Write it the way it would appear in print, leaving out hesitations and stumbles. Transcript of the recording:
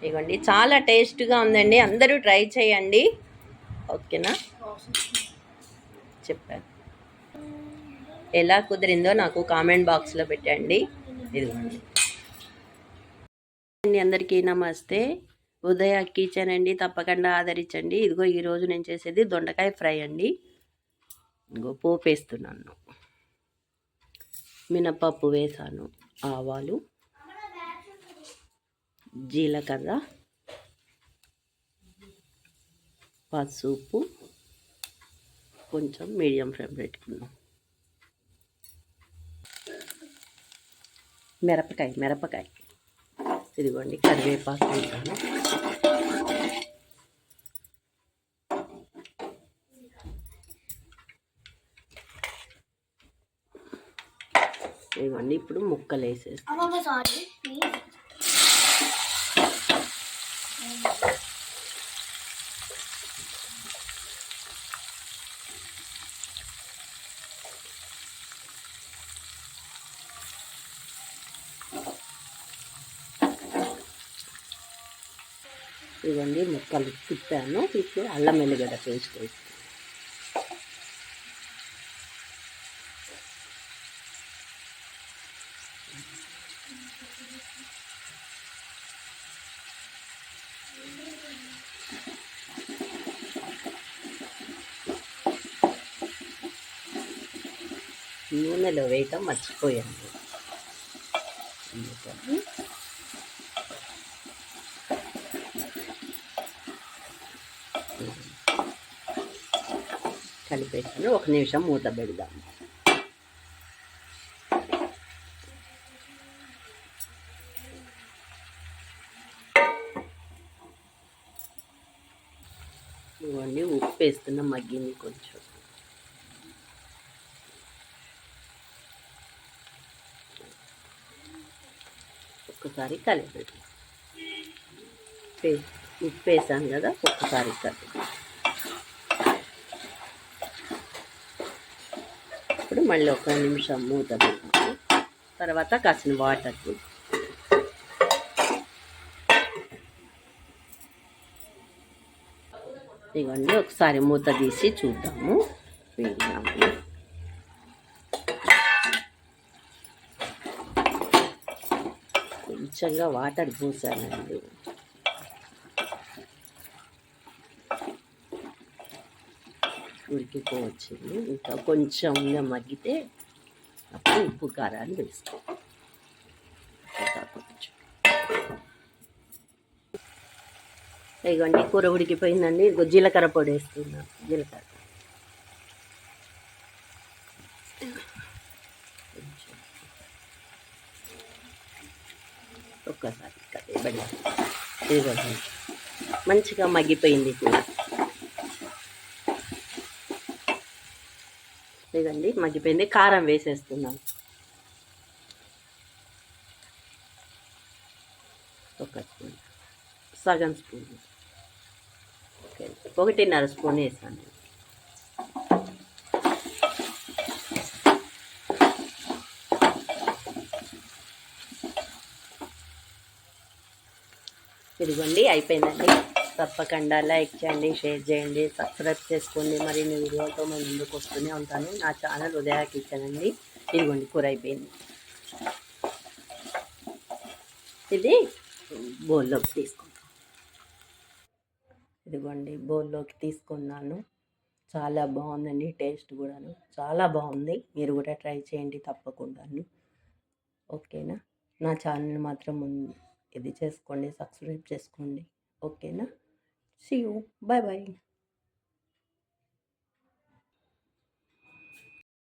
ఇవ్వండి, చాలా టేస్ట్గా ఉందండి. అందరూ ట్రై చేయండి. ఓకేనా? చెప్పాను. ఎలా కుదిరిందో నాకు కామెంట్ బాక్స్లో పెట్టండి. ఇదిగోండి. అందరికీ నమస్తే. ఉదయ కిచెన్ అండి, తప్పకుండా ఆదరించండి. ఇదిగో ఈరోజు నేను చేసేది దొండకాయ ఫ్రై అండి. ఇదిగో పోపు వేస్తున్నాను. మినపప్పు వేసాను, ఆవాలు, జీలకర్ర, పసుపు, కొంచెం మీడియం ఫ్లేమ్ పెట్టుకున్నాం. మిరపకాయ ఇదిగోండి, కరివేపాకు వేసాను. ఇదిగోండి, ఇప్పుడు ముక్కలు వేసేస్తాను. ఇదిగోండి, ముక్కలు తిప్పాను. ఇప్పుడు అల్లం వెల్లిగడ్డ పేస్ట్ వేస్తాను. నూనెలో వేయటం మర్చిపోయాను. కలిపేసాను. 1 నిమిషం మూత పెడదాం. ఇవన్నీ ఉప్పు వేస్తున్న మగ్గింది కొంచెం. ఒక్కసారి కలిపేది. ఉప్పు వేసాను కదా, ఒక్కసారి కలిపి ఇప్పుడు మళ్ళీ 1 నిమిషం మూత పెడతాము. తర్వాత కాసిన వాటర్ ఇవన్నీ ఒకసారి మూత తీసి చూద్దాము. కొంచెంగా వాటర్ పోసానండి. ఉడికిపోవచ్చింది. ఇంకా కొంచెం మగ్గితే అప్పుడు ఉప్పు కారాన్ని వేస్తాం. ఇదిగోండి, కూర ఉడికిపోయిందండి. ఇదిగో జీలకర్ర పొడి వేస్తున్నాను. జీలకర్ర ఒక్కసారి ఇదిగోండి, మంచిగా మగ్గిపోయింది కూర. ఇదండి మగ్గిపోయింది. కారం వేసేస్తున్నాను. ఒక స్పూన్, సగం స్పూన్, 1.5 స్పూన్ వేసాను. ఇదిగోండి, అయిపోయిందండి. తప్పకుండా లైక్ చేయండి, షేర్ చేయండి, సబ్స్క్రైబ్ చేసుకోండి. మరిన్ని వీడియోలతో మేము ముందుకు వస్తూనే ఉంటాను. నా ఛానల్ ఉదయ కిచెన్ అండి. ఇదిగోండి, కూర అయిపోయింది. ఇది బౌల్లోకి తీసుకుంటాం. ఇదిగోండి, బౌల్లోకి తీసుకున్నాను. చాలా బాగుందండి. టేస్ట్ కూడాను చాలా బాగుంది. మీరు కూడా ట్రై చేయండి తప్పకుండాను. ఓకేనా? నా ఛానల్ మాత్రం ఇది చేసుకోండి, సబ్స్క్రైబ్ చేసుకోండి. ఓకేనా? See you. Bye bye.